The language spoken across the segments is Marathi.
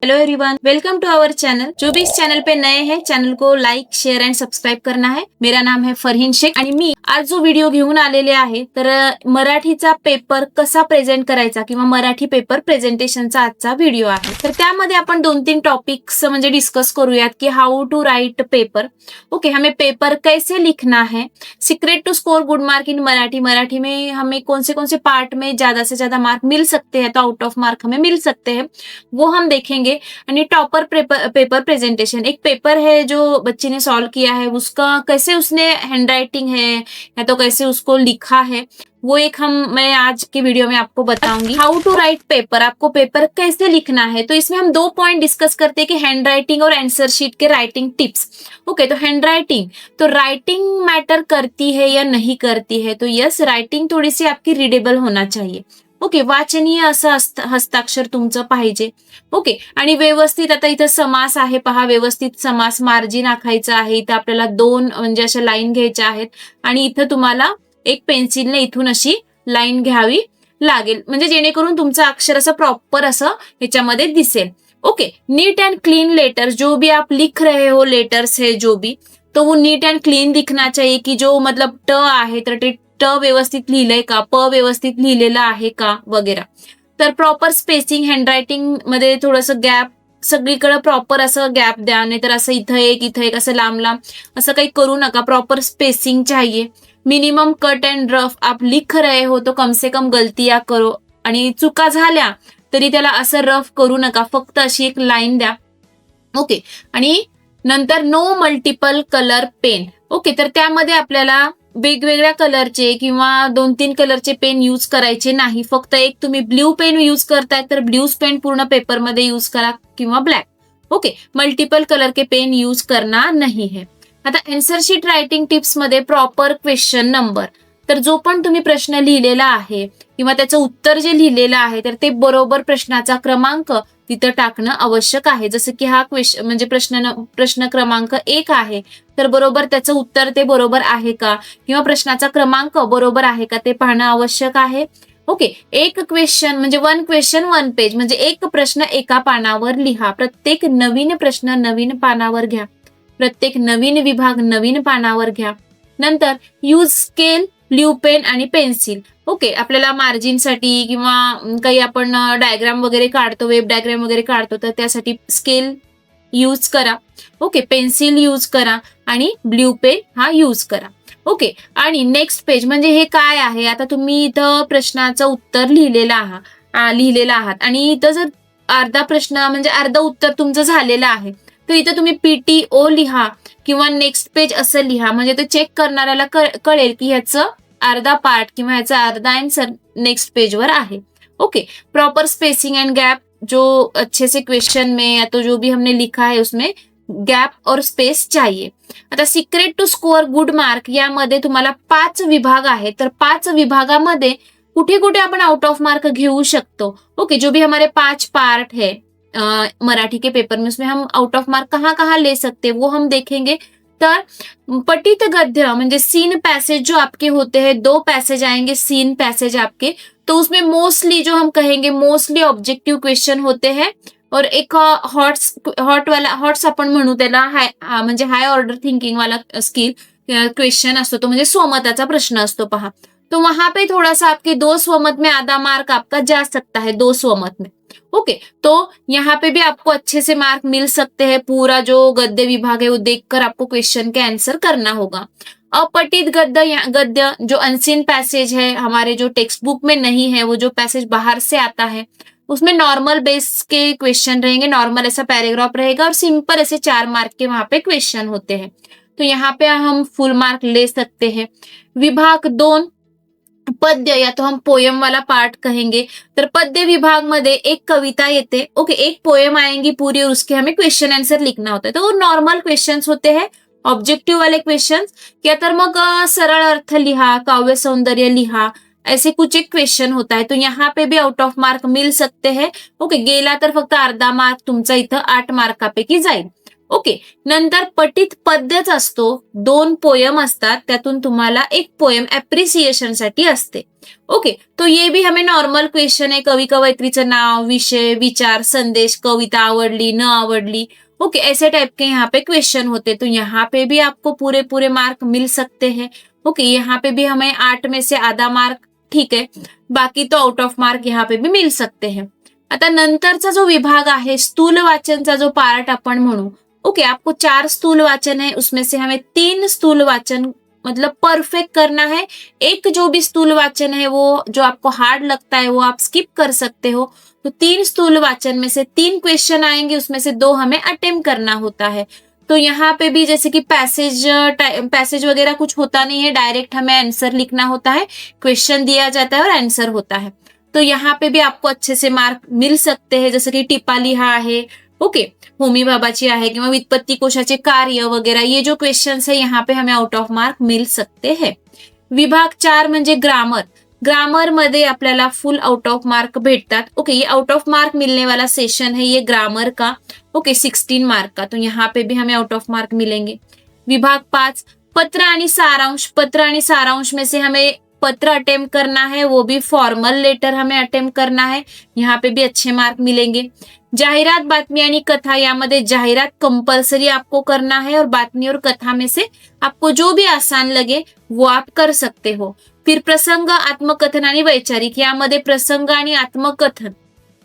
Hello everyone, welcome to our channel. जो भी इस चैनल पे नए हैं, चैनल को लाईक, शेअर अँड सबस्क्राईब करना है। मेरा नाम है फरहीन शेख आणि मी आज जो व्हिडिओ घेऊन आलेले आहे तर मराठीचा पेपर कसा प्रेझेंट करायचा किंवा मराठी पेपर प्रेझेंटेशनचा आजचा व्हिडिओ आहे। तर त्यामध्ये आपण 2-3 टॉपिक्स म्हणजे डिस्कस करूयात की how to write paper. Okay, हमें पेपर कैसे लिखना है, secret to score good mark in Marathi. Marathi में हमें कौन से पार्ट में ज्यादा से ज्यादा मार्क मिल सकते हैं, तो आउट ऑफ मार्क हमें मिल सकते हैं, वो हम देखेंगे। आणि टॉपर पेपर प्रेजेंटेशन, एक पेपर है जो बच्चे ने सॉल्व किया है, उसका कैसे उसने हैंड राइटिंग है या तो कैसे उसको लिखा है, वो एक मैं आज के वीडियो में आपको बताऊंगी। हाउ टू राइट पेपर, आपको पेपर कैसे लिखना है। तो इसमें हम 2 पॉइंट डिस्कस करते हैं कि हैंड राइटिंग और आंसर शीट के राइटिंग टिप्स। ओके, तो हैंड राइटिंग, तो राइटिंग मैटर करती है या नहीं करती है। तो यस, राइटिंग थोड़ी सी आपकी रीडेबल होना चाहिए। ओके, वाचनीय असं हस्ताक्षर तुमचं पाहिजे। ओके, आणि व्यवस्थित, आता इथं समास आहे पहा, व्यवस्थित समास, मार्जिन आखायचं आहे। इथं आपल्याला 2 म्हणजे अशा लाईन घ्यायच्या आहेत आणि इथं तुम्हाला एक पेन्सिलने इथून अशी लाईन घ्यावी लागेल, म्हणजे जेणेकरून तुमचं अक्षर असं प्रॉपर असं ह्याच्यामध्ये दिसेल। Okay, neat and clean letters, जो भी आप लिख रहे हो लेटर्स है जो भी, तो वो नीट एंड क्लीन दिखना चाहिए कि जो मतलब ट आहे तर ते ट व्यवस्थित लिहिलंय का, प व्यवस्थित लिहिलेलं आहे का वगैरे। तर प्रॉपर स्पेसिंग, हँडरायटिंग मध्ये थोडंसं गॅप, सगळीकडे प्रॉपर असं गॅप द्या, नाहीतर असं इथं एक असं लांब लांब असं काही करू नका। प्रॉपर स्पेसिंग चाहिए। मिनिमम कट एंड रफ, आप लिख रहे हो तो कम से कम गलतियां करो, आणि चुका झाल्या तरी त्याला असं रफ करू नका, फक्त अशी एक लाईन द्या। ओके, आणि नंतर no multiple colour pen. Okay, तर त्यामध्ये आपल्याला वेगवेगळ्या कलरचे किंवा 2-3 कलरचे पेन यूज करायचे नाही। फक्त एक तुम्ही ब्ल्यू पेन यूज करताय तर ब्ल्यूज पेन पूर्ण पेपरमध्ये यूज करा किंवा ब्लॅक। ओके, मल्टिपल कलर के पेन यूज करना नहीं है। आता आन्सर शीट रायटिंग टिप्स मध्ये प्रॉपर क्वेश्चन नंबर, तर जो पण तुम्ही प्रश्न लिहिलेला आहे किंवा त्याचं उत्तर जे लिहिलेलं आहे तर ते बरोबर प्रश्नाचा क्रमांक तिथं टाकणं आवश्यक आहे। जसं की हा क्वेश्चन म्हणजे प्रश्न क्रमांक 1 आहे, तर बरोबर त्याचं उत्तर ते बरोबर आहे का किंवा प्रश्नाचा क्रमांक बरोबर आहे का ते पाहणं आवश्यक आहे। ओके, एक क्वेश्चन म्हणजे 1 क्वेश्चन 1 पेज, म्हणजे एक प्रश्न एका पानावर लिहा। प्रत्येक नवीन प्रश्न नवीन पानावर घ्या, प्रत्येक नवीन विभाग नवीन पानावर घ्या। नंतर यूज स्केल, ब्ल्यू पेन आणि पेन्सिल। ओके, आपल्याला मार्जिनसाठी किंवा काही आपण डायग्राम वगैरे काढतो, वेब डायग्राम वगैरे काढतो, तर त्यासाठी स्केल यूज करा। ओके, पेन्सिल यूज करा आणि ब्ल्यू पेन हा यूज करा। ओके, आणि नेक्स्ट पेज म्हणजे हे काय आहे, आता तुम्ही इथं प्रश्नाचं उत्तर लिहिलेलं आहात आणि इथं जर अर्धा प्रश्न म्हणजे अर्ध उत्तर तुमचं झालेलं आहे, तर इथं तुम्ही PTO लिहा किंवा नेक्स्ट पेज असं लिहा, म्हणजे ते चेक करणाऱ्याला कळेल की ह्याचं अर्धा पार्ट किंवा ह्याचा अर्धा आन्सर नेक्स्ट पेजवर आहे। Okay, proper spacing end gap, जो अच्छे से क्वेश्चन में या तो जो भी हमने लिखा है उसमें गॅप और स्पेस चाहिए। आता secret to score good mark, यामध्ये तुम्हाला 5 विभाग आहेत, तर 5 विभागामध्ये कुठे कुठे आपण आउट ऑफ मार्क घेऊ शकतो। ओके, जो भी हमारे 5 पार्ट है मराठी के पेपर में, उसमें हम आउट ऑफ मार्क कहाँ कहाँ ले सकते हैं वो हम देखेंगे। तर पठित गद्य म्हणजे सीन पैसेज जो आपके होते हैं, 2 पैसेज आएंगे सीन पैसेज आपके, तो उसमें मोस्टली जो हम कहेंगे मोस्टली ऑब्जेक्टिव क्वेश्चन होते हैं, और एक हॉट्स आपण म्हणू त्याला म्हणजे हाय ऑर्डर थिंकिंग वाला स्किल क्वेश्चन असतो, तो म्हणजे स्वमताचा प्रश्न असतो पहा। तो वहां पे थोड़ा सा आपके 2 स्वमत में आधा मार्क आपका जा सकता है, 2 स्वमत में। ओके, तो यहाँ पे भी आपको अच्छे से मार्क मिल सकते हैं। पूरा जो गद्य विभाग है वो देखकर आपको क्वेश्चन के आंसर करना होगा। अपठित गद्य जो अनसीन पैसेज है, हमारे जो टेक्स्ट बुक में नहीं है, वो जो पैसेज बाहर से आता है, उसमें नॉर्मल बेस के क्वेश्चन रहेंगे, नॉर्मल ऐसा पैराग्राफ रहेगा और सिंपल ऐसे 4 मार्क के वहां पे क्वेश्चन होते हैं, तो यहाँ पे हम फुल मार्क ले सकते हैं। विभाग 2 पद्य या तो हम पोयम वाला पार्ट कहेंगे, तर पद्य विभाग मध्ये एक कविता येते। ओके, एक पोयम आएंगी पूरी और उसके हमें क्वेश्चन आंसर लिखना होता है, तो वो नॉर्मल क्वेश्चंस होते हैं, ऑब्जेक्टिव वाले क्वेश्चंस, या तर मग सरळ अर्थ लिहा, काव्य सौंदर्य लिहा, ऐसे कुछ एक क्वेश्चन होता है, तो यहाँ पे भी आउट ऑफ मार्क मिल सकते हैं। ओके, गेला तर फक्त अर्धा मार्क तुमचा इथं 8 मार्कापैकी जाईल। ओके, नंतर पठित पद्यच असतो, 2 पोयम असतात, त्यातून तुम्हाला एक पोयम अप्रिसिएशन साठी असते. ओके, तो ये भी हमें नॉर्मल क्वेश्चन है, कवि कवयित्रीचं नाव, विषय, विचार, संदेश, कविता आवडली न आवडली, ओके, ऐसे टाइप के यहाँ पे क्वेश्चन होते, तो यहाँ पे भी आपको पूरे पूरे मार्क मिल सकते हैं. ओके, यहाँ पे भी हमें 8 में से आधा मार्क, ठीक है, बाकी तो आउट ऑफ मार्क यहाँ पे भी मिल सकते हैं. आता नंतरचा जो विभाग आहे, स्थूल वाचनचा जो पार्ट आपण म्हणू, ओके, आपको 4 स्थूल वाचन है, उसमें से हमें 3 स्थूल वाचन मतलब परफेक्ट करना है. एक जो भी स्थूल वाचन है वो जो आपको हार्ड लगता है वो आप स्किप कर सकते हो. तो 3 स्थूल वाचन में से 3 क्वेश्चन आएंगे, उसमें से 2 हमें अटेम्प्ट करना होता है. तो यहाँ पे भी जैसे कि पैसेज वगैरह कुछ होता नहीं है, डायरेक्ट हमें आंसर लिखना होता है, क्वेश्चन दिया जाता है और आंसर होता है. तो यहाँ पे भी आपको अच्छे से मार्क मिल सकते हैं, जसं की टिपा लिहा आहे, ओके, होमी भाबाची आहे किंवा व्युत्पत्ती कोशाचे कार्य वगैरह, ये जो क्वेश्चंस है यहाँ पे हमें आउट ऑफ मार्क मिल सकते हैं. विभाग 4 म्हणजे ग्रामर. ग्रामर मध्ये आपल्याला फुल आउट ऑफ मार्क भेटतात. ओके, ये आउट ऑफ मार्क मिलने वाला सेशन है ये ग्रामर का. ओके, 16 मार्क का, तो यहाँ पे भी हमें आउट ऑफ मार्क मिलेंगे. विभाग 5 पत्र आणि सारांश. पत्र आणि सारांश में से हमें पत्र अटेम्प्ट करना है, वो भी फॉर्मल लेटर हमें अटेम्प्ट करना है, यहाँ पे भी अच्छे मार्क मिलेंगे. जाहिरात, बातमी आणि कथा, यामध्ये जाहिरात कंपल्सरी आपको करना है और बातमी और कथा में से आपको जो भी आसान लगे वो आप कर सकते हो. फिर प्रसंग, आत्मकथन आणि वैचारिक, यामध्ये प्रसंग आणि आत्मकथन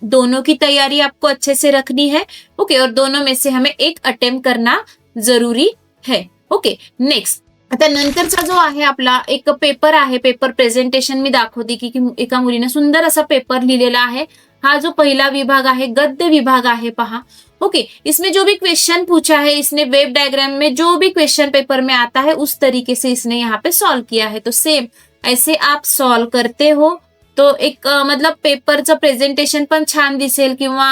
दोनों की तैयारी आपको अच्छे से रखनी है. ओके, और दोनों में से हमें एक अटेम्प्ट करना जरूरी है. ओके, नेक्स्ट आता नंतरचा जो आहे आपला एक पेपर आहे, पेपर प्रेझेंटेशन मी दाखवते की एका मुलीने सुंदर असा पेपर लिहिलेला आहे. हा जो पहला विभाग है गद्य विभाग है, पहा. ओके, इसमें जो भी क्वेश्चन पूछा है इसने वेब डायग्राम में जो भी क्वेश्चन पेपर में आता है उस तरीके से इसने यहाँ पे सॉल्व किया है. तो सेम ऐसे आप सॉल्व करते हो तो एक मतलब पेपरचं प्रेझेंटेशन पण छान दिसेल किंवा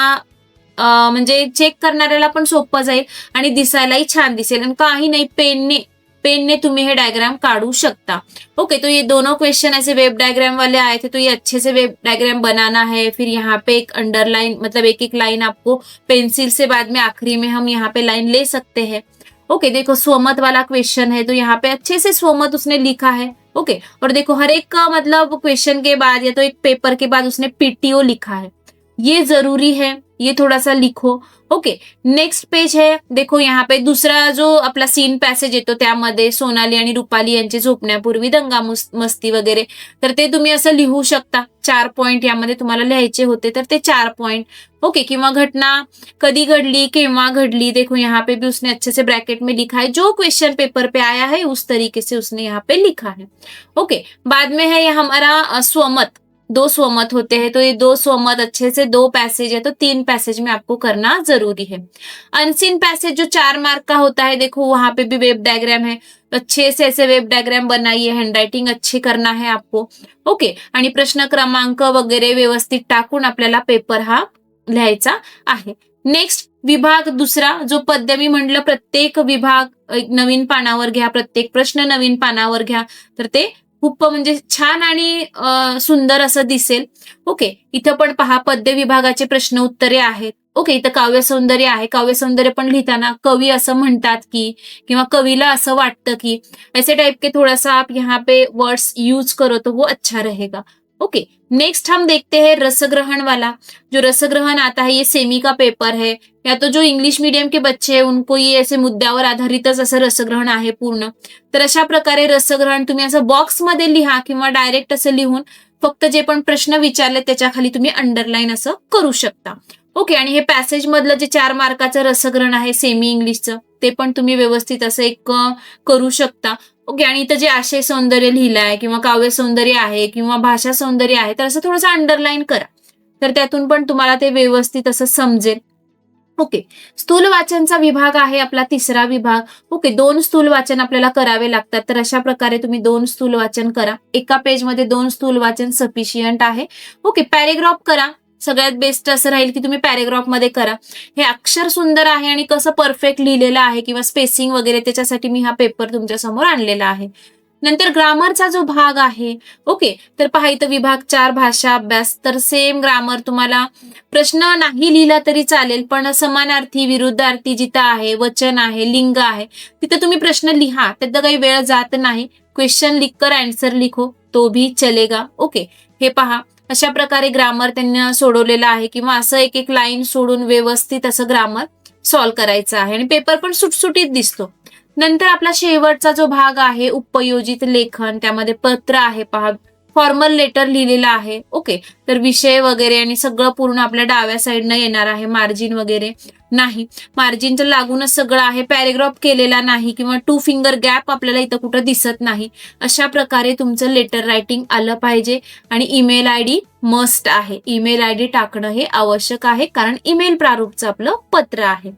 म्हणजे चेक करणाऱ्याला पण सोपं जाईल आणि दिसायलाही छान दिसेल. आणि काही नाही, पेन ने तुम्हें ये डायग्राम काढ़ू सकता. ओके, तो ये दोनों क्वेश्चन ऐसे वेब डायग्राम वाले आए थे, तो ये अच्छे से वेब डायग्राम बनाना है. फिर यहाँ पे एक अंडरलाइन मतलब एक एक लाइन आपको पेंसिल से बाद में आखिरी में हम यहाँ पे लाइन ले सकते हैं. ओके, देखो स्वमत वाला क्वेश्चन है, तो यहाँ पे अच्छे से स्वमत उसने लिखा है. ओके, और देखो हर एक का मतलब क्वेश्चन के बाद या तो एक पेपर के बाद उसने पीटीओ लिखा है, ये जरूरी है, ये थोड़ा सा लिखो. ओके, नेक्स्ट पेज है, देखो यहाँ पे दूसरा जो आपला सीन पॅसेज येतो त्यामध्ये सोनाली आणि रुपाली यांचे झोपण्यापूर्वी दंगा मस्ती वगैरे, तर ते तुम्ही असं लिहू शकता. 4 पॉइंट यामध्ये तुम्हाला लिहायचे होते, तर ते 4 पॉइंट. ओके, किंवा घटना कधी घडली, केव्हा घडली, देखो यहाँ पे भी उसने अच्छे से ब्रैकेट में लिखा है, जो क्वेश्चन पेपर पे आया है उस तरीके से उसने यहाँ पे लिखा है. ओके, बाद में है ये हमारा स्वमत. 2 स्वमत होते हैं, तो ये 2 स्वमत अच्छे से 2 पैसेज है, तो 3 पैसेज में आपको करना जरूरी है. अनसीन पैसेज जो 4 मार्क का होता है, देखो वहां पे भी वेब डायग्राम है, तो अच्छे से ऐसे वेब डायग्राम बनाइए, हैंडराइटिंग अच्छी करना है आपको. ओके, आणि प्रश्न क्रमांक वगैरे व्यवस्थित टाकून आपल्याला पेपर हा लिहायचा आहे. नेक्स्ट विभाग दुसरा, जो पद्य मी म्हटलं प्रत्येक विभाग एक नवीन पानावर घ्या, प्रत्येक प्रश्न नवीन पानावर घ्या, तर ते खूप म्हणजे छान आणि सुंदर असं दिसेल. ओके, इथं पण पहा पद्य विभागाचे प्रश्न उत्तरे आहेत. ओके, इथं काव्य सौंदर्य आहे. काव्य सौंदर्य पण लिहिताना कवी असं म्हणतात की किंवा कवीला असं वाटतं की, ऐसे टाइप के थोड़ा सा आप यहाँ पे वर्ड्स यूज करो तो वो अच्छा रहेगा. ओके, नेक्स्ट हम देखते हैं रसग्रहण वाला. जो रसग्रहण आता है ये सेमी का पेपर है, या तो जो इंग्लिश मीडियम के बच्चे हैं उनको ये ऐसे मुद्द्यावर आधारितच असं रसग्रहण आहे पूर्ण. तर अशा प्रकारे रसग्रहण तुम्ही असं बॉक्समध्ये लिहा किंवा डायरेक्ट असं लिहून फक्त जे पण प्रश्न विचारले त्याच्या खाली तुम्ही अंडरलाईन असं करू शकता. ओके, आणि हे पॅसेज मधलं जे 4 मार्काचं रसग्रहण आहे सेमी इंग्लिशचं, ते पण तुम्ही व्यवस्थित असं एक करू शकता. ओके, आणि इथं जे आशय सौंदर्य लिहिलं आहे किंवा काव्य सौंदर्य आहे किंवा भाषा सौंदर्य आहे, तर असं थोडंसं अंडरलाईन करा, तर त्यातून पण तुम्हाला ते व्यवस्थित असं समजेल. ओके, स्थूल वाचनचा विभाग आहे आपला तिसरा विभाग. ओके, 2 स्थूल वाचन आपल्याला करावे लागतात, तर अशा प्रकारे तुम्ही 2 स्थूल वाचन करा. एका पेजमध्ये 2 स्थूल वाचन सफिशियंट आहे. ओके, पॅरेग्राफ करा. सगळ्यात बेस्ट असं राहील की तुम्ही पॅरेग्राफ मध्ये करा. हे अक्षर सुंदर आहे आणि कसं परफेक्ट लिहिलेलं आहे किंवा स्पेसिंग वगैरे, त्याच्यासाठी मी हा पेपर तुमच्या समोर आणलेला आहे. नंतर ग्रामरचा जो भाग आहे, ओके, तर पहा इथं विभाग 4 भाषा अभ्यास, तर सेम ग्रामर तुम्हाला प्रश्न नाही लिहिला तरी चालेल, पण समानार्थी, विरुद्धार्थी जिथं आहे, वचन आहे, लिंग आहे, तिथं तुम्ही प्रश्न लिहा, त्यात काही वेळ जात नाही. क्वेश्चन लिखकर आन्सर लिखो तो भी चलेगा. ओके, हे पहा अशा प्रकारे ग्रामर त्यांनी सोडवलेलं आहे, किंवा असं एक एक लाईन सोडून व्यवस्थित असं ग्रामर सॉल्व्ह करायचं आहे आणि पेपर पण सुटसुटीत दिसतो. नंतर आपला शेवटचा जो भाग आहे उपयोजित लेखन, त्यामध्ये पत्र आहे पहा, फॉर्मल लेटर लिहिलेला आहे. ओके, तर विषय वगैरे आणि सगळं पूर्ण आपल्या डाव्या साईडनं येणार आहे, मार्जिन वगैरे नाही, मार्जिनचं लागूनच सगळं आहे, पॅरेग्राफ केलेला नाही किंवा 2 फिंगर गॅप आपल्याला इथं कुठं दिसत नाही. अशा प्रकारे तुमचं लेटर रायटिंग आलं पाहिजे आणि ईमेल आयडी मस्ट आहे, ईमेल आयडी टाकणं हे आवश्यक आहे, कारण ईमेल प्रारूपचं आपलं पत्र आहे.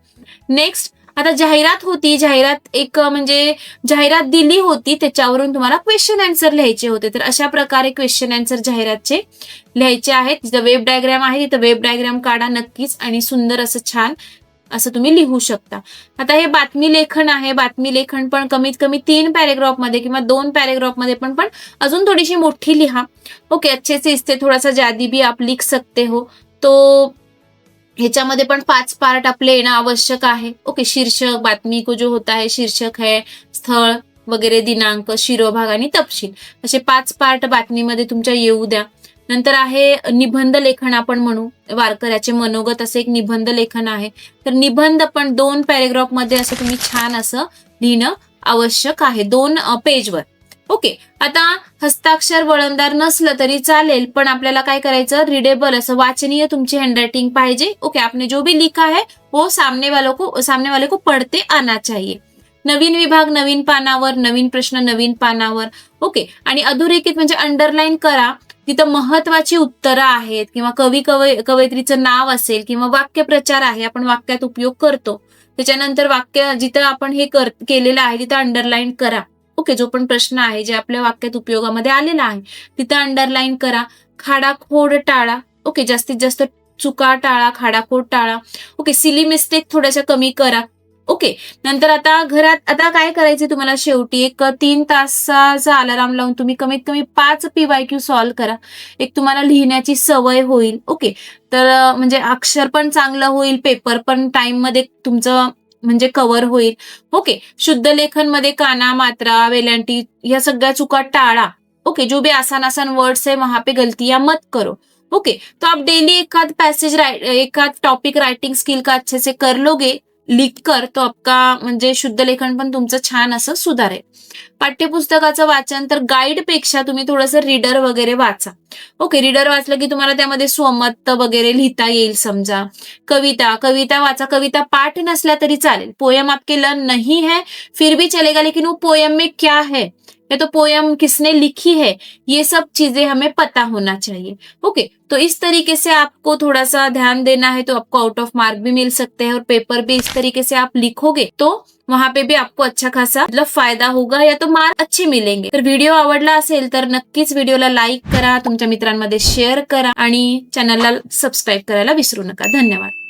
नेक्स्ट, आता जाहिरात होती, जाहिरात एक म्हणजे जाहिरात दिली होती, त्याच्यावरून तुम्हाला क्वेश्चन आन्सर लिहायचे होते. तर अशा प्रकारे क्वेश्चन आन्सर जाहिरातचे लिहायचे आहेत. जिथं वेब डायग्राम आहे तिथं वेब डायग्राम काढा नक्कीच आणि सुंदर असं छान असं तुम्ही लिहू शकता. आता हे बातमी लेखन आहे, बातमी लेखन पण कमीत कमी 3 पॅरेग्राफ मध्ये किंवा 2 पॅरेग्राफ मध्ये पण अजून थोडीशी मोठी लिहा. ओके, अच्छे से इससे थोड़ा सा ज्यादा भी आप लिख सकते हो. तो ह्याच्यामध्ये पण 5 पार्ट आपले येणं आवश्यक आहे. ओके, शीर्षक, बातमी को जो होता है शीर्षक है, स्थळ वगैरे, दिनांक, शिरोभाग आणि तपशील, असे 5 पार्ट बातमीमध्ये तुमच्या येऊ द्या. नंतर आहे निबंध लेखन, आपण म्हणू वारकऱ्याचे मनोगत, असं एक निबंध लेखन आहे. तर निबंध पण 2 पॅरेग्राफ मध्ये असं तुम्ही छान असं लिहिणं आवश्यक आहे, 2 पेजवर. ओके, आता हस्ताक्षर वळणदार नसलं तरी चालेल, पण आपल्याला काय करायचं, रिडेबल असं वाचनीय तुमची हँडरायटिंग पाहिजे. ओके, आपने जो भी लिखा है वो सामने वाले को पढ़ते आना चाहिए. नवीन विभाग नवीन पानावर, नवीन प्रश्न नवीन पानावर. ओके, आणि अधोरेखित म्हणजे अंडरलाईन करा तिथं महत्वाची उत्तरं आहेत, किंवा कवयित्रीचं नाव असेल, किंवा वाक्यप्रचार आहे, आपण वाक्यात उपयोग करतो, त्याच्यानंतर वाक्य जिथं आपण हे केलेलं आहे तिथं अंडरलाईन करा. ओके, जो पण प्रश्न आहे जे आपल्या वाक्यात उपयोगामध्ये आलेला आहे तिथं अंडरलाईन करा. खाडाखोड टाळा. ओके, जास्तीत जास्त चुका टाळा, खाडाखोड टाळा. ओके, सिली मिस्टेक थोड्याशा कमी करा. ओके, नंतर आता घरात आता काय करायचे तुम्हाला, शेवटी एक 3 तासाचा अलाराम लावून तुम्ही कमीत कमी 5 PYQ सॉल्व्ह करा. एक तुम्हाला लिहिण्याची सवय होईल. ओके, तर म्हणजे अक्षर पण चांगलं होईल, पेपर पण टाइम मध्ये तुमचं म्हणजे कव्हर होईल. ओके, शुद्ध लेखन मध्ये काना, मात्रा, वेलांटी या सगळ्या चुका टाळा. ओके, जो भी आसान वर्ड्स है वहां पे गलतियां मत करो. ओके, तो आप डेली एकाध टॉपिक राइटिंग स्किल का अच्छे से कर लोगे लिखकर, तो आपका म्हणजे शुद्ध लेखन पण तुमचं छान असं सुधारेल. पाठ्यपुस्तकाचं वाचन तर गाईड पेक्षा तुम्ही थोडंसं रीडर वगैरे वाचा. ओके, रीडर वाचलं की तुम्हाला त्यामध्ये स्वमत वगैरे लिहिता येईल. समजा कविता वाचा, कविता पाठ नसल्या तरी चालेल. पोयम आपके लर्न नहीं है फिर भी चलेगा, लेकिन वो पोयम में क्या है, या तो पोयम किसने लिखी है, ये सब चीजें हमें पता होना चाहिए. ओके, तो इस तरीके से आपको थोड़ा सा ध्यान देना है, तो आपको आउट ऑफ मार्क भी मिल सकते हैं, और पेपर भी इस तरीके से आप लिखोगे तो वहां पे भी आपको अच्छा खासा मतलब फायदा होगा, या तो मार्क अच्छे मिलेंगे. तर व्हिडिओ आवडला असेल तर नक्कीच व्हिडिओला लाईक करा, तुमच्या मित्रांमध्ये शेअर करा आणि चॅनलला सबस्क्राईब करायला विसरू नका. धन्यवाद.